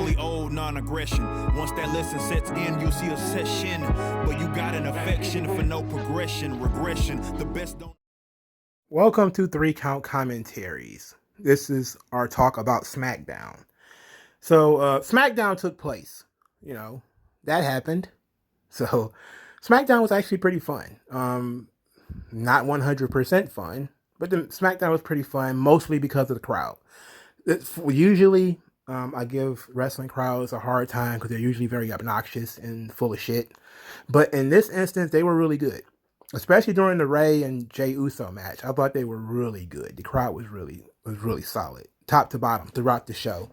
Holy old non-aggression. Once that lesson sets in, you'll see a session. But you got an affection for no progression, regression. The best don't. Welcome to 3 Count Commentaries. This is our talk about Smackdown. So, Smackdown took place. You know, that happened. So, Smackdown was actually pretty fun. Not 100% fun, but the Smackdown was pretty fun, mostly because of the crowd. Usually, I give wrestling crowds a hard time because they're usually very obnoxious and full of shit. But in this instance, they were really good. Especially during the Rey and Jey Uso match. I thought they were really good. The crowd was really solid, top to bottom, throughout the show.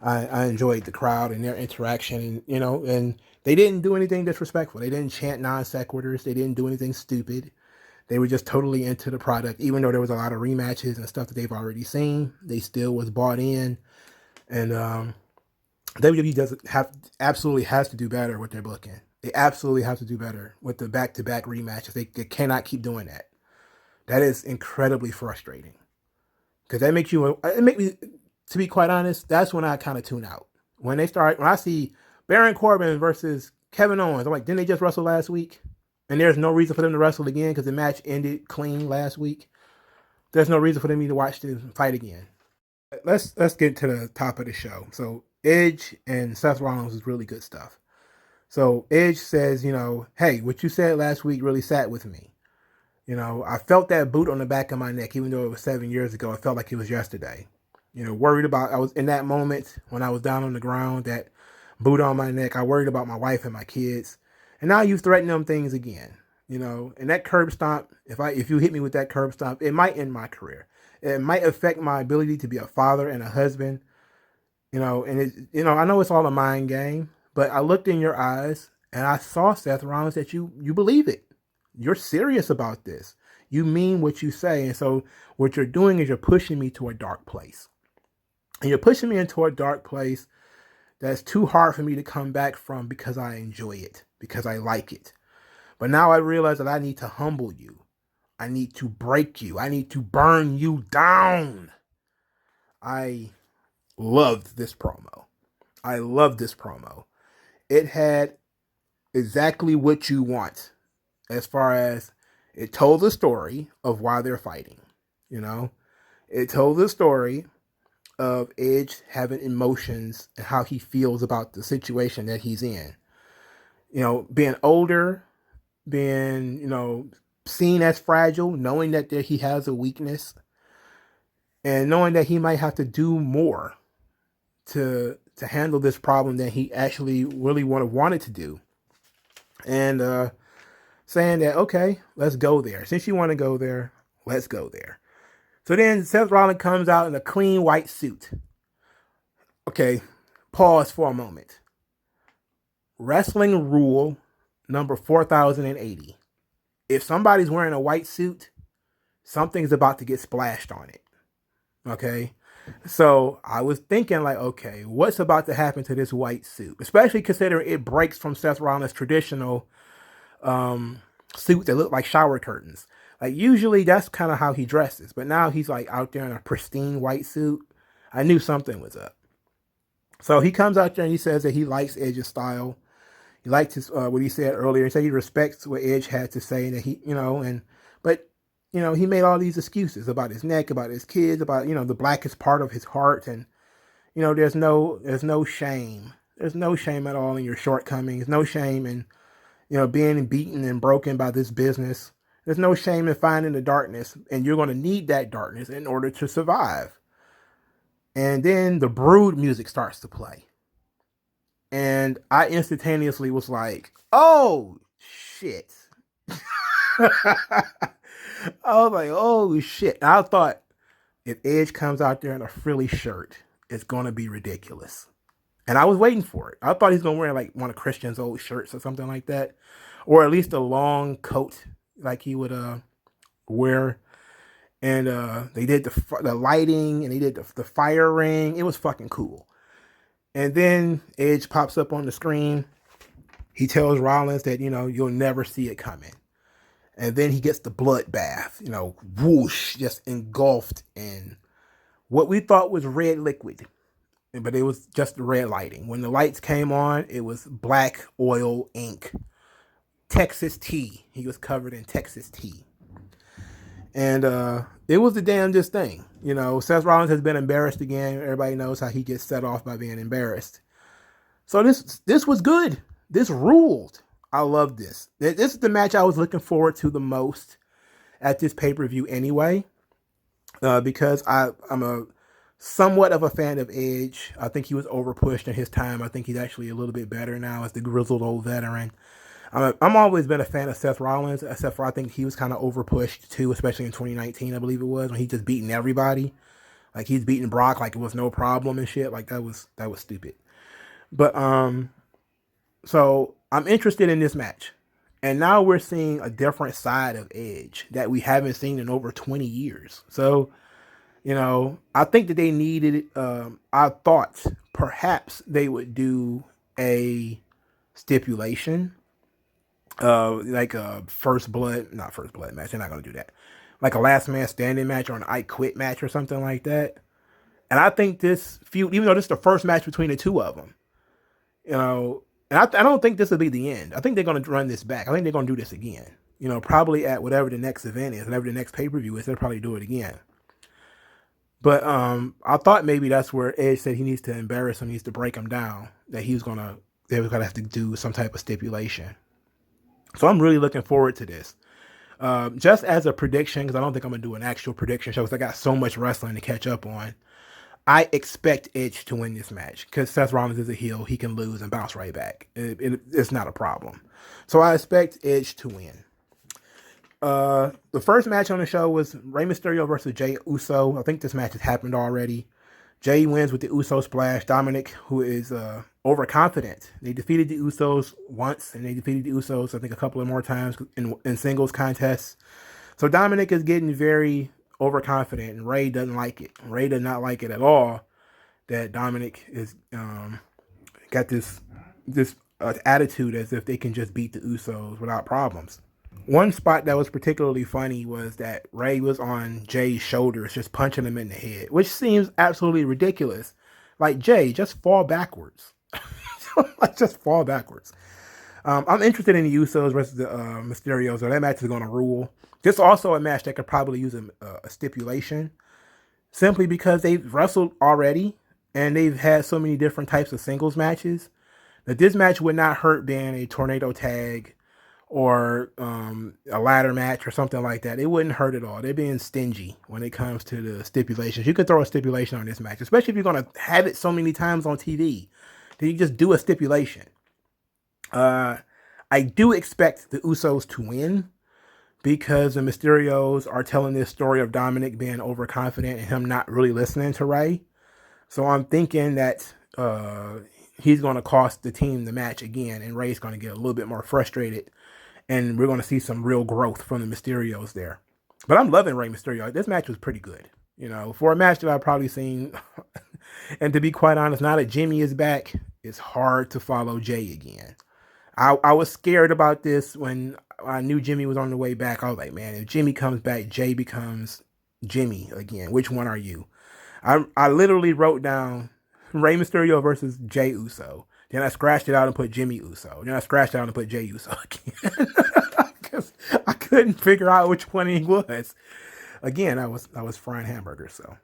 I enjoyed the crowd and their interaction, and they didn't do anything disrespectful. They didn't chant non sequiturs. They didn't do anything stupid. They were just totally into the product. Even though there was a lot of rematches and stuff that they've already seen, they still was bought in. And WWE absolutely has to do better with their booking. They absolutely have to do better with the back-to-back rematches. They cannot keep doing that. That is incredibly frustrating. Because it makes me, to be quite honest, that's when I kind of tune out. When I see Baron Corbin versus Kevin Owens, I'm like, didn't they just wrestle last week? And there's no reason for them to wrestle again because the match ended clean last week. There's no reason for them to watch the fight again. Let's get to the top of the show. So Edge and Seth Rollins is really good stuff. So Edge says, hey, what you said last week really sat with me. I felt that boot on the back of my neck, even though it was 7 years ago. It felt like it was yesterday. Worried about, I was in that moment when I was down on the ground, that boot on my neck. I worried about my wife and my kids. And now you threaten them things again. And that curb stomp, if you hit me with that curb stomp, it might end my career. It might affect my ability to be a father and a husband. And I know it's all a mind game. But I looked in your eyes and I saw, Seth Rollins, that you believe it. You're serious about this. You mean what you say. And so what you're doing is you're pushing me to a dark place. And you're pushing me into a dark place that's too hard for me to come back from because I enjoy it, because I like it. But now I realize that I need to humble you. I need to break you. I need to burn you down. I loved this promo. It had exactly what you want, as far as it told the story of why they're fighting. It told the story of Edge having emotions and how he feels about the situation that he's in. Being older, being, seen as fragile, knowing that he has a weakness, and knowing that he might have to do more to handle this problem that he actually really wanted to do. And saying that, okay, let's go there. Since you want to go there, let's go there. So then Seth Rollins comes out in a clean white suit. Okay, pause for a moment. Wrestling rule number 4080. If somebody's wearing a white suit, something's about to get splashed on it. Okay? So I was thinking like, okay, what's about to happen to this white suit? Especially considering it breaks from Seth Rollins' traditional suit that look like shower curtains. Like usually that's kind of how he dresses. But now he's like out there in a pristine white suit. I knew something was up. So he comes out there and he says that he likes Edge's style. He liked his, what he said earlier. He said he respects what Edge had to say. And that he, but he made all these excuses about his neck, about his kids, about, the blackest part of his heart. And, there's no shame. There's no shame at all in your shortcomings. No shame in, being beaten and broken by this business. There's no shame in finding the darkness. And you're going to need that darkness in order to survive. And then the Brood music starts to play. And I instantaneously was like, oh, shit. I was like, oh, shit. And I thought, if Edge comes out there in a frilly shirt, it's going to be ridiculous. And I was waiting for it. I thought he's going to wear like one of Christian's old shirts or something like that. Or at least a long coat like he would wear. And they did the lighting and they did the fire ring. It was fucking cool. And then Edge pops up on the screen. He tells Rollins that, you'll never see it coming. And then he gets the bloodbath, whoosh, just engulfed in what we thought was red liquid. but it was just the red lighting. When the lights came on, it was black oil ink. Texas tea. He was covered in Texas tea. And it was the damnedest thing. You know, Seth Rollins has been embarrassed again. Everybody knows how he gets set off by being embarrassed. So this was good. This ruled. I love this. This is the match I was looking forward to the most at this pay-per-view anyway. Because I'm a somewhat of a fan of Edge. I think he was overpushed in his time. I think he's actually a little bit better now as the grizzled old veteran. I'm always been a fan of Seth Rollins, except for I think he was kind of overpushed too, especially in 2019, I believe it was, when he just beating everybody. Like he's beating Brock like it was no problem and shit. Like that was stupid. But so I'm interested in this match. And now we're seeing a different side of Edge that we haven't seen in over 20 years. So, you know, I think that they needed, I thought perhaps they would do a stipulation, like a not first blood match. They're not going to do that. Like a last man standing match or an I quit match or something like that. And I think this feud, even though this is the first match between the two of them, you know, and I don't think this will be the end. I think they're going to run this back. I think they're going to do this again. You know, probably at whatever the next event is, whatever the next pay-per-view is, they'll probably do it again. But I thought maybe that's where Edge said he needs to embarrass him, he needs to break him down, that they was going to have to do some type of stipulation. So I'm really looking forward to this. Just as a prediction, because I don't think I'm going to do an actual prediction show because I got so much wrestling to catch up on. I expect Edge to win this match because Seth Rollins is a heel. He can lose and bounce right back. It's not a problem. So I expect Edge to win. The first match on the show was Rey Mysterio versus Jey Uso. I think this match has happened already. Jey wins with the Uso splash. Dominic, who is overconfident. They defeated the Usos once, and they defeated the Usos, I think, a couple of more times in singles contests. So Dominic is getting very overconfident, and Rey doesn't like it. Rey does not like it at all that Dominic is got this attitude as if they can just beat the Usos without problems. One spot that was particularly funny was that Rey was on Jay's shoulders, just punching him in the head, which seems absolutely ridiculous. Like, Jay, just fall backwards. Like, just fall backwards. I'm interested in the Usos versus the Mysterios, so that match is going to rule. This is also a match that could probably use a stipulation, simply because they've wrestled already, and they've had so many different types of singles matches, that this match would not hurt being a tornado tag or a ladder match or something like that. It wouldn't hurt at all. They're being stingy when it comes to the stipulations. You could throw a stipulation on this match, especially if you're going to have it so many times on TV. Then you just do a stipulation. I do expect the Usos to win because the Mysterios are telling this story of Dominic being overconfident and him not really listening to Rey. So I'm thinking that he's going to cost the team the match again, and Rey's going to get a little bit more frustrated, and we're going to see some real growth from the Mysterios there. But I'm loving Rey Mysterio. This match was pretty good. You know, for a match that I've probably seen, and to be quite honest, now that Jimmy is back, it's hard to follow Jay again. I was scared about this when I knew Jimmy was on the way back. I was like, man, if Jimmy comes back, Jay becomes Jimmy again. Which one are you? I literally wrote down Rey Mysterio versus Jey Uso. Then I scratched it out and put Jimmy Uso. Then I scratched it out and put Jey Uso again. Because I couldn't figure out which one he was. Again, I was frying hamburgers, so.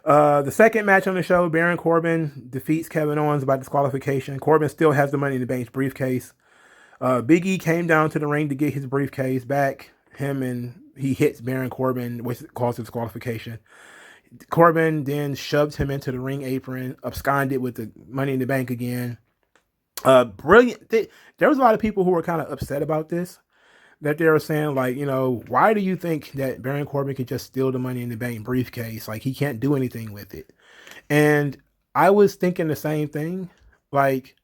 The second match on the show, Baron Corbin defeats Kevin Owens by disqualification. Corbin still has the Money in the Bank briefcase. Big E came down to the ring to get his briefcase back. He hits Baron Corbin, which causes disqualification. Corbin then shoved him into the ring apron, absconded with the Money in the Bank again. Brilliant. There was a lot of people who were kind of upset about this. That they were saying, like, you know, why do you think that Baron Corbin can just steal the Money in the Bank briefcase? Like, he can't do anything with it. And I was thinking the same thing. Like,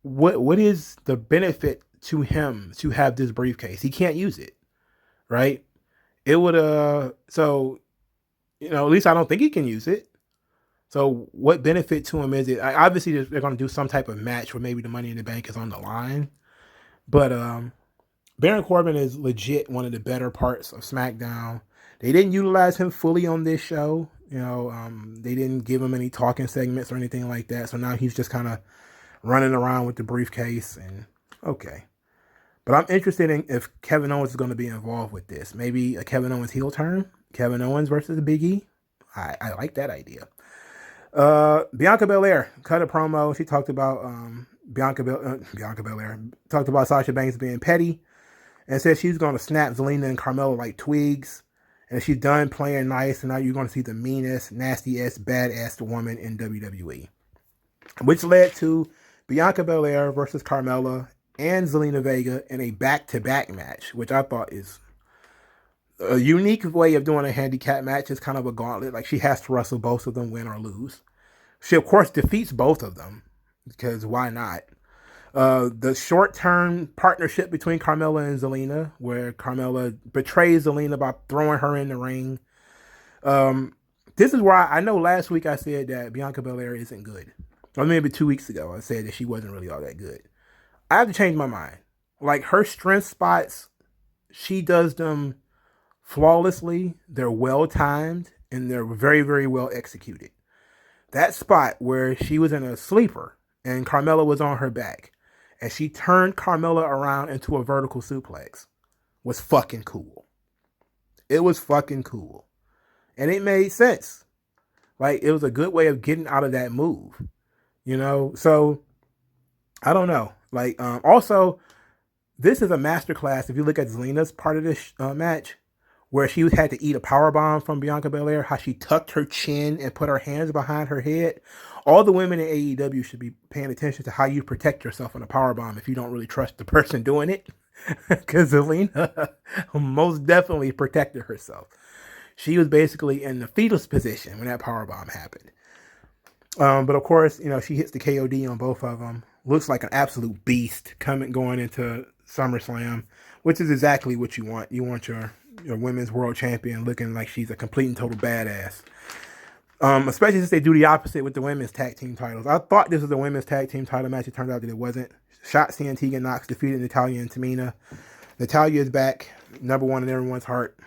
what is the benefit to him to have this briefcase? He can't use it, right? It would, so, you know, at least I don't think he can use it. So what benefit to him is it? Obviously, they're going to do some type of match where maybe the Money in the Bank is on the line. But, Baron Corbin is legit one of the better parts of SmackDown. They didn't utilize him fully on this show. They didn't give him any talking segments or anything like that. So now he's just kind of running around with the briefcase and okay. But I'm interested in if Kevin Owens is going to be involved with this. Maybe a Kevin Owens heel turn. Kevin Owens versus Big E. I like that idea. Bianca Belair cut a promo. She talked about Bianca Belair talked about Sasha Banks being petty and said she's going to snap Zelina and Carmella like twigs. And she's done playing nice, and now you're going to see the meanest, nastiest, badass woman in WWE. Which led to Bianca Belair versus Carmella and Zelina Vega in a back-to-back match, which I thought is a unique way of doing a handicap match. It's kind of a gauntlet. Like, she has to wrestle both of them, win or lose. She, of course, defeats both of them, because why not? The short-term partnership between Carmella and Zelina, where Carmella betrays Zelina by throwing her in the ring. This is why I know last week I said that Bianca Belair isn't good. Or maybe 2 weeks ago I said that she wasn't really all that good. I have to change my mind. Like, her strength spots, she does them flawlessly. They're well-timed, and they're very, very well executed. That spot where she was in a sleeper and Carmella was on her back, and she turned Carmella around into a vertical suplex, was fucking cool. It was fucking cool. And it made sense. Like, it was a good way of getting out of that move. So I don't know. Like, also, this is a masterclass. If you look at Zelina's part of this match, where she had to eat a powerbomb from Bianca Belair, how she tucked her chin and put her hands behind her head. All the women in AEW should be paying attention to how you protect yourself on a powerbomb if you don't really trust the person doing it. Because Zelina most definitely protected herself. She was basically in the fetus position when that powerbomb happened. But of course, she hits the KOD on both of them. Looks like an absolute beast going into SummerSlam, which is exactly what you want. You want your women's world champion looking like she's a complete and total badass. Especially since they do the opposite with the women's tag team titles. I thought this was a women's tag team title match. It turned out that it wasn't. Shotzi and Tegan Nox defeated Natalya and Tamina. Natalya is back, number one in everyone's heart,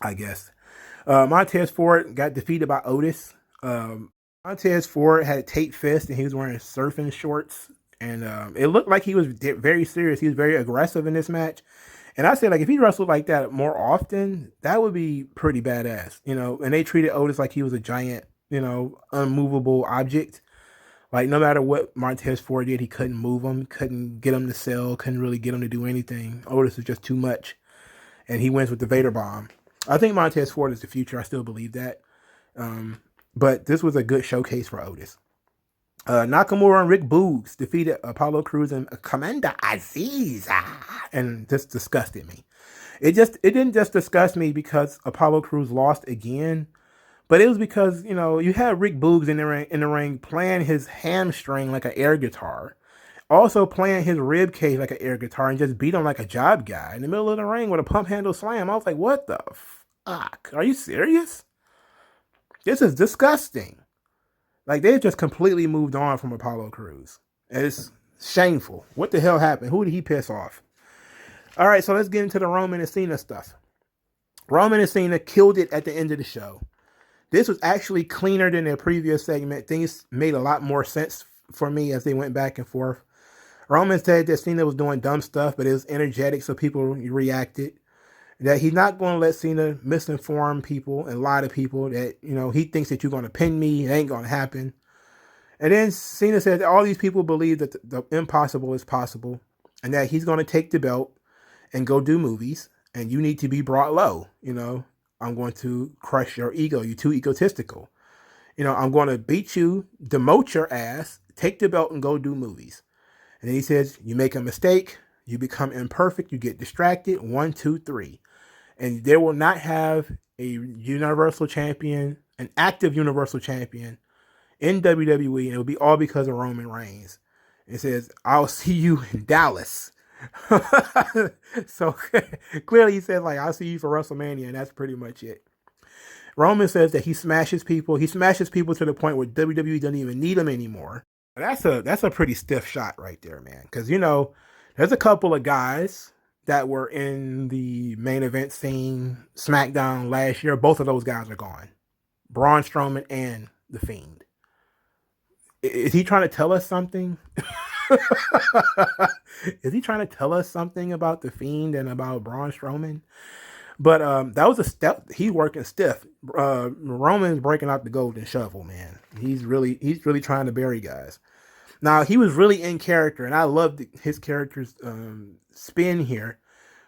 I guess. Montez Ford got defeated by Otis. Montez Ford had a taped fist and he was wearing surfing shorts. And it looked like he was very serious. He was very aggressive in this match. And I said, like, if he wrestled like that more often, that would be pretty badass, And they treated Otis like he was a giant, unmovable object. Like, no matter what Montez Ford did, he couldn't move him, couldn't get him to sell, couldn't really get him to do anything. Otis was just too much. And he wins with the Vader Bomb. I think Montez Ford is the future. I still believe that. But this was a good showcase for Otis. Nakamura and Rick Boogs defeated Apollo Crews and Commander Aziz, and this disgusted me. It didn't just disgust me because Apollo Crews lost again, but it was because you had Rick Boogs in the ring playing his hamstring like an air guitar, also playing his rib cage like an air guitar, and just beat him like a job guy in the middle of the ring with a pump handle slam. I was like, what the fuck? Are you serious? This is disgusting. Like, they've just completely moved on from Apollo Crews. It's shameful. What the hell happened? Who did he piss off? All right, so let's get into the Roman and Cena stuff. Roman and Cena killed it at the end of the show. This was actually cleaner than their previous segment. Things made a lot more sense for me as they went back and forth. Roman said that Cena was doing dumb stuff, but it was energetic, so people reacted. That he's not going to let Cena misinform people and lie to people that, he thinks that you're going to pin me. It ain't going to happen. And then Cena said that all these people believe that the impossible is possible and that he's going to take the belt and go do movies and you need to be brought low. I'm going to crush your ego. You're too egotistical. I'm going to beat you, demote your ass, take the belt and go do movies. And then he says, you make a mistake, you become imperfect, you get distracted. 1, 2, 3. And they will not have a universal champion, an active universal champion in WWE. And it will be all because of Roman Reigns. It says, I'll see you in Dallas. So clearly he says, like, I'll see you for WrestleMania. And that's pretty much it. Roman says that he smashes people. He smashes people to the point where WWE doesn't even need him anymore. That's a pretty stiff shot right there, man. Because, there's a couple of guys that were in the main event scene SmackDown last year. Both of those guys are gone. Braun Strowman and The Fiend. Is he trying to tell us something? Is he trying to tell us something about The Fiend and about Braun Strowman? But that was a step. He's working stiff. Roman's breaking out the golden shovel, man. He's really trying to bury guys. Now he was really in character, and I loved his character's spin here,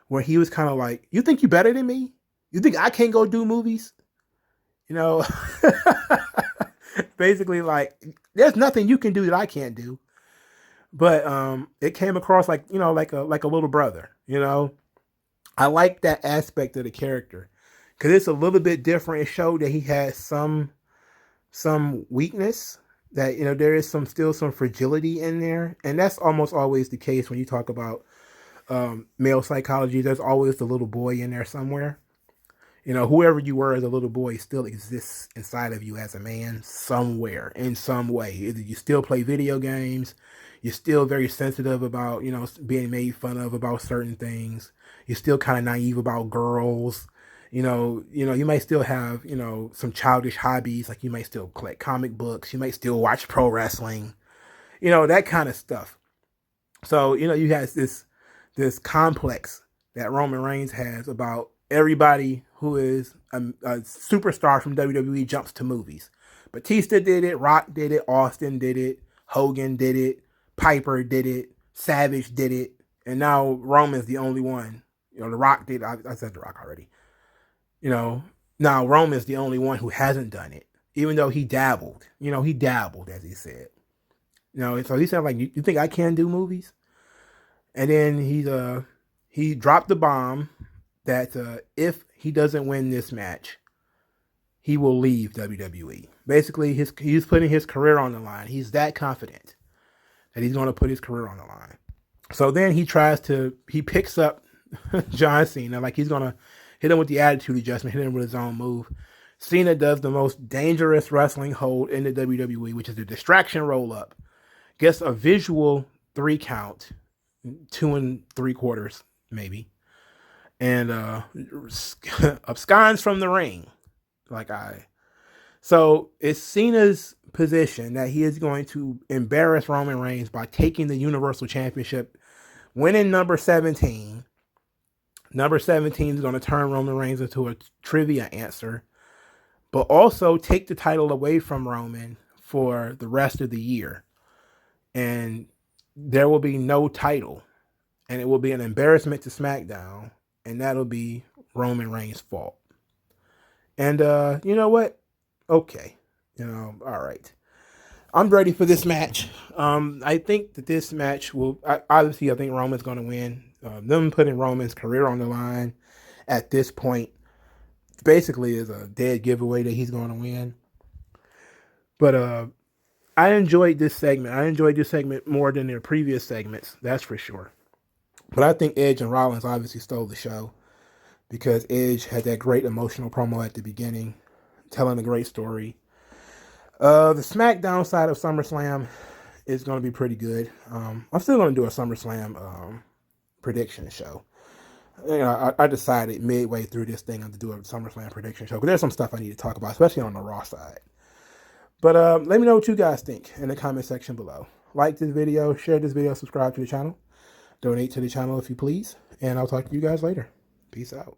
where he was kind of like, "You think you better than me? You think I can't go do movies? You know?" Basically, like, there's nothing you can do that I can't do. But it came across like, like a little brother. I like that aspect of the character because it's a little bit different. It showed that he has some weakness, that there is still some fragility in there, and that's almost always the case when you talk about male psychology. There's always the little boy in there somewhere. Whoever you were as a little boy still exists inside of you as a man somewhere, in some way. Either you still play video games, you're still very sensitive about, being made fun of about certain things. You're still kind of naive about girls. You might still have, some childish hobbies. Like you might still collect comic books. You might still watch pro wrestling, that kind of stuff. So, you have this complex that Roman Reigns has about everybody who is a superstar from WWE jumps to movies. Batista did it, Rock did it, Austin did it, Hogan did it, Piper did it, Savage did it, and now Roman's the only one. The Rock did. I said The Rock already. Now Roman's the only one who hasn't done it, even though he dabbled. He dabbled, as he said. So he said, like, you think I can do movies? And then he dropped the bomb that if he doesn't win this match, he will leave WWE. Basically, he's putting his career on the line. He's that confident that he's going to put his career on the line. So then he picks up John Cena, like he's going to hit him with the attitude adjustment, hit him with his own move. Cena does the most dangerous wrestling hold in the WWE, which is the distraction roll up. Gets a visual 3 count, 2 3/4 maybe, and absconds from the ring. So it's Cena's position that he is going to embarrass Roman Reigns by taking the Universal Championship, winning number 17. Number 17 is going to turn Roman Reigns into a trivia answer, but also take the title away from Roman for the rest of the year. And there will be no title, and it will be an embarrassment to SmackDown, and that'll be Roman Reigns' fault. And you know what? Okay. All right. I'm ready for this match. I think that this match will, obviously, I think Roman's going to win. Them putting Roman's career on the line at this point basically is a dead giveaway that he's going to win. But I enjoyed this segment. I enjoyed this segment more than their previous segments, that's for sure. But I think Edge and Rollins obviously stole the show because Edge had that great emotional promo at the beginning, telling a great story. The SmackDown side of SummerSlam is going to be pretty good. I'm still going to do a SummerSlam prediction show. I decided midway through this thing to do a SummerSlam prediction show because there's some stuff I need to talk about, especially on the Raw side. But let me know what you guys think in the comment section below. Like this video, share this video, subscribe to the channel, donate to the channel if you please, and I'll talk to you guys later. Peace out.